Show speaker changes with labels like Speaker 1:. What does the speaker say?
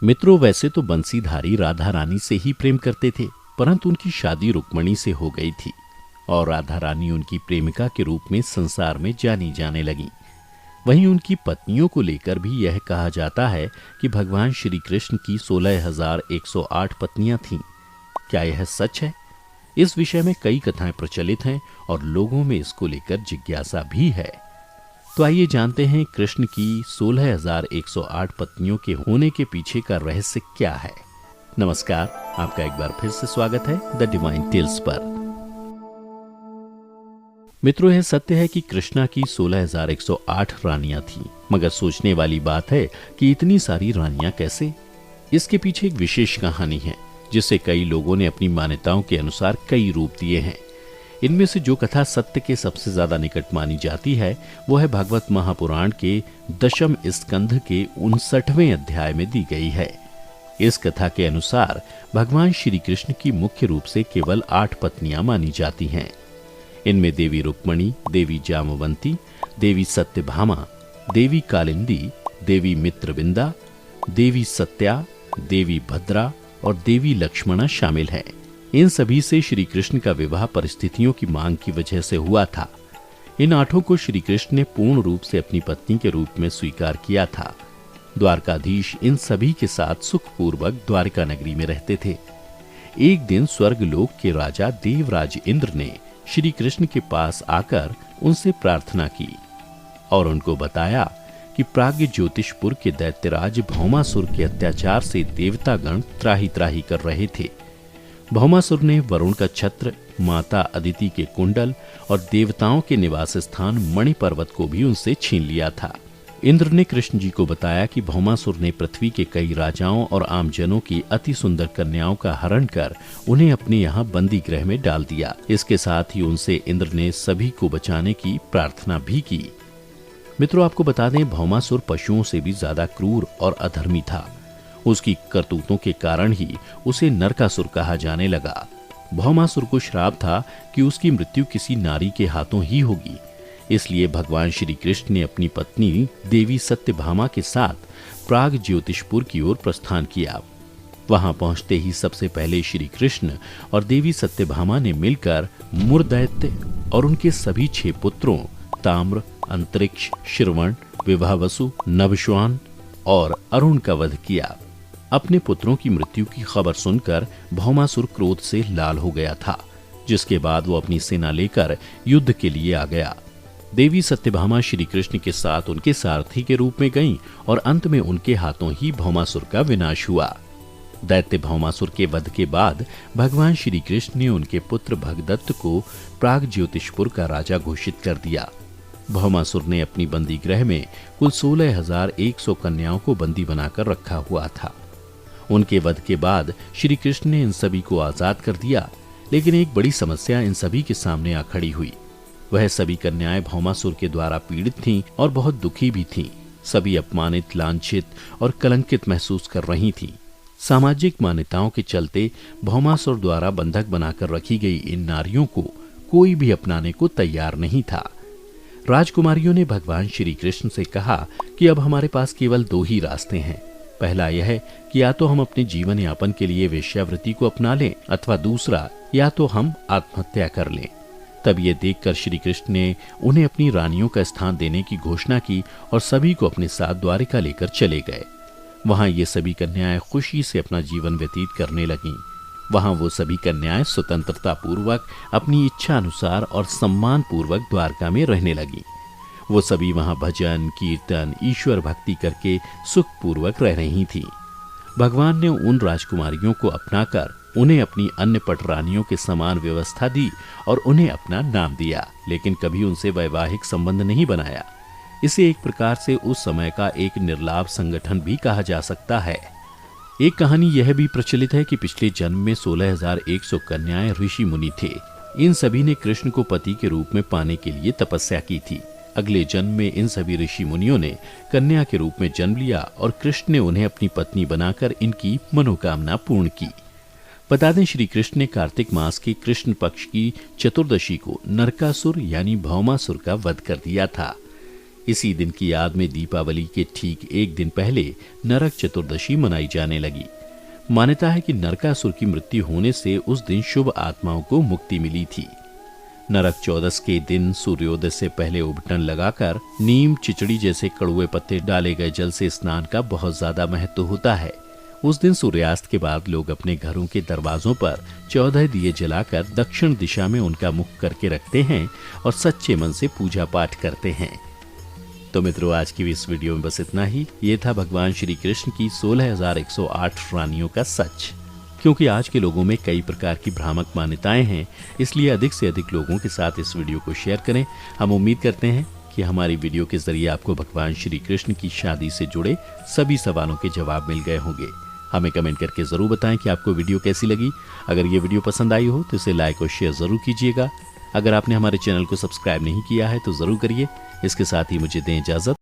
Speaker 1: मित्रों, वैसे तो बंसीधारी राधा रानी से ही प्रेम करते थे, परंतु उनकी शादी रुक्मणी से हो गई थी और राधा रानी उनकी प्रेमिका के रूप में संसार में जानी जाने लगी। वहीं उनकी पत्नियों को लेकर भी यह कहा जाता है कि भगवान श्री कृष्ण की 16,108 पत्नियां थीं। क्या यह सच है? इस विषय में कई कथाएं प्रचलित हैं और लोगों में इसको लेकर जिज्ञासा भी है। तो आइए जानते हैं कृष्ण की 16,108 पत्नियों के होने के पीछे का रहस्य क्या है। नमस्कार, आपका एक बार फिर से स्वागत है द डिवाइन टेल्स पर। मित्रों, यह सत्य है कि कृष्णा की 16,108 रानियां थीं, मगर सोचने वाली बात है कि इतनी सारी रानियां कैसे? इसके पीछे एक विशेष कहानी है जिसे कई लोगों ने अपनी मान्यताओं के अनुसार कई रूप दिए हैं। इनमें से जो कथा सत्य के सबसे ज्यादा निकट मानी जाती है वो है भागवत महापुराण के 10वें स्कंध के 59वें अध्याय में दी गई है। इस कथा के अनुसार भगवान श्री कृष्ण की मुख्य रूप से केवल 8 पत्नियां मानी जाती हैं। इनमें देवी रुक्मणी, देवी जामवंती, देवी सत्यभामा, देवी कालिंदी, देवी मित्रविंदा, देवी सत्या, देवी भद्रा और देवी लक्ष्मणा शामिल हैं। इन सभी से श्री कृष्ण का विवाह परिस्थितियों की मांग की वजह से हुआ था। इन 8 को श्री कृष्ण ने पूर्ण रूप से अपनी पत्नी के रूप में स्वीकार किया था। द्वारकाधीश इन सभी के साथ सुखपूर्वक द्वारका नगरी में रहते थे। एक दिन स्वर्गलोक के राजा देवराज इंद्र ने श्री कृष्ण के पास आकर उनसे प्रार्थना की और उनको बताया कि प्राग्ञ ज्योतिषपुर के दैत्यराज भौमासुर के अत्याचार से देवतागण त्राही त्राही कर रहे थे। भौमासुर ने वरुण का छत्र, माता अदिति के कुंडल और देवताओं के निवास स्थान मणि पर्वत को भी उनसे छीन लिया था। इंद्र ने कृष्ण जी को बताया कि भौमासुर ने पृथ्वी के कई राजाओं और आमजनों की अति सुंदर कन्याओं का हरण कर उन्हें अपने यहाँ बंदी गृह में डाल दिया। इसके साथ ही उनसे इंद्र ने सभी को बचाने की प्रार्थना भी की। मित्रों, आपको बता दें, भौमासुर पशुओं से भी ज्यादा क्रूर और अधर्मी था। उसकी करतूतों के कारण ही उसे नरकासुर कहा जाने लगा। भौमासुर को श्राप था कि उसकी मृत्यु किसी नारी के हाथों ही होगी। इसलिए भगवान श्री कृष्ण ने अपनी पत्नी देवी सत्यभामा के साथ प्राग ज्योतिषपुर की ओर प्रस्थान किया। वहां पहुंचते ही सबसे पहले श्री कृष्ण और देवी सत्यभामा ने मिलकर मुरदैत्य और उनके सभी 6 पुत्रों ताम्र, अंतरिक्ष, श्रवण, विवाहवसु, नभश्वान और अरुण का वध किया। अपने पुत्रों की मृत्यु की खबर सुनकर भौमासुर क्रोध से लाल हो गया था, जिसके बाद वो अपनी सेना लेकर युद्ध के लिए आ गया। देवी सत्यभामा श्री कृष्ण के साथ उनके सारथी के रूप में गईं और अंत में उनके हाथों ही भौमासुर का विनाश हुआ। दैत्य भौमासुर के वध के बाद भगवान श्री कृष्ण ने उनके पुत्र भगदत्त को प्राग ज्योतिषपुर का राजा घोषित कर दिया। भौमासुर ने अपनी बंदी गृह में कुल 16,100 कन्याओं को बंदी बनाकर रखा हुआ था। उनके वध के बाद श्री कृष्ण ने इन सभी को आजाद कर दिया, लेकिन एक बड़ी समस्या इन सभी के सामने आ खड़ी हुई। वह सभी कन्याएं भौमासुर के द्वारा पीड़ित थीं और बहुत दुखी भी थीं। सभी अपमानित, लांछित और कलंकित महसूस कर रही थीं। सामाजिक मान्यताओं के चलते भौमासुर द्वारा बंधक बनाकर रखी गई इन नारियों को कोई भी अपनाने को तैयार नहीं था। राजकुमारियों ने भगवान श्री कृष्ण से कहा कि अब हमारे पास केवल 2 ही रास्ते हैं। पहला यह है कि या तो हम अपने जीवन यापन के लिए वेश्यावृत्ति को अपना लें, अथवा दूसरा या तो हम आत्महत्या कर लें। तब ये देखकर श्री कृष्ण ने उन्हें अपनी रानियों का स्थान देने की घोषणा की और सभी को अपने साथ द्वारिका लेकर चले गए। वहां ये सभी कन्याएं खुशी से अपना जीवन व्यतीत करने लगीं। वहां वो सभी कन्याएं स्वतंत्रता पूर्वक अपनी इच्छा अनुसार और सम्मान पूर्वक द्वारका में रहने लगीं। वो सभी वहां भजन, कीर्तन, ईश्वर भक्ति करके सुखपूर्वक रह रही थीं। भगवान ने उन राजकुमारियों को अपनाकर उन्हें अपनी अन्य पटरानियों के समान व्यवस्था दी और उन्हें अपना नाम दिया, लेकिन कभी उनसे वैवाहिक संबंध नहीं बनाया। इसे एक प्रकार से उस समय का एक निर्लाभ संगठन भी कहा जा सकता है। एक कहानी यह भी प्रचलित है कि पिछले जन्म में 16,100 कन्याएं ऋषि मुनि थे। इन सभी ने कृष्ण को पति के रूप में पाने के लिए तपस्या की थी। अगले जन्म में इन सभी ऋषि मुनियों ने कन्या के रूप में जन्म लिया और कृष्ण ने उन्हें अपनी पत्नी बनाकर इनकी मनोकामना पूर्ण की। बता दें, श्री कृष्ण ने कार्तिक मास के कृष्ण पक्ष की चतुर्दशी को नरकासुर यानी भौमासुर का वध कर दिया था। इसी दिन की याद में दीपावली के ठीक एक दिन पहले नरक चतुर्दशी मनाई जाने लगी। मान्यता है कि नरकासुर की मृत्यु होने से उस दिन शुभ आत्माओं को मुक्ति मिली थी। नरक चौदस के दिन सूर्योदय से पहले उबटन लगाकर नीम, चिचड़ी जैसे कड़ुए पत्ते डाले गए जल से स्नान का बहुत ज्यादा महत्व होता है। उस दिन सूर्यास्त के बाद लोग अपने घरों के दरवाजों पर 14 दिए जलाकर दक्षिण दिशा में उनका मुख करके रखते हैं और सच्चे मन से पूजा पाठ करते हैं। तो मित्रों, आज की इस वीडियो में बस इतना ही। ये था भगवान श्री कृष्ण की 16,108 रानियों का सच। क्योंकि आज के लोगों में कई प्रकार की भ्रामक मान्यताएं हैं, इसलिए अधिक से अधिक लोगों के साथ इस वीडियो को शेयर करें। हम उम्मीद करते हैं कि हमारी वीडियो के जरिए आपको भगवान श्री कृष्ण की शादी से जुड़े सभी सवालों के जवाब मिल गए होंगे। हमें कमेंट करके जरूर बताएं कि आपको वीडियो कैसी लगी। अगर ये वीडियो पसंद आई हो तो इसे लाइक और शेयर जरूर कीजिएगा। अगर आपने हमारे चैनल को सब्सक्राइब नहीं किया है तो जरूर करिए। इसके साथ ही मुझे दें इजाजत।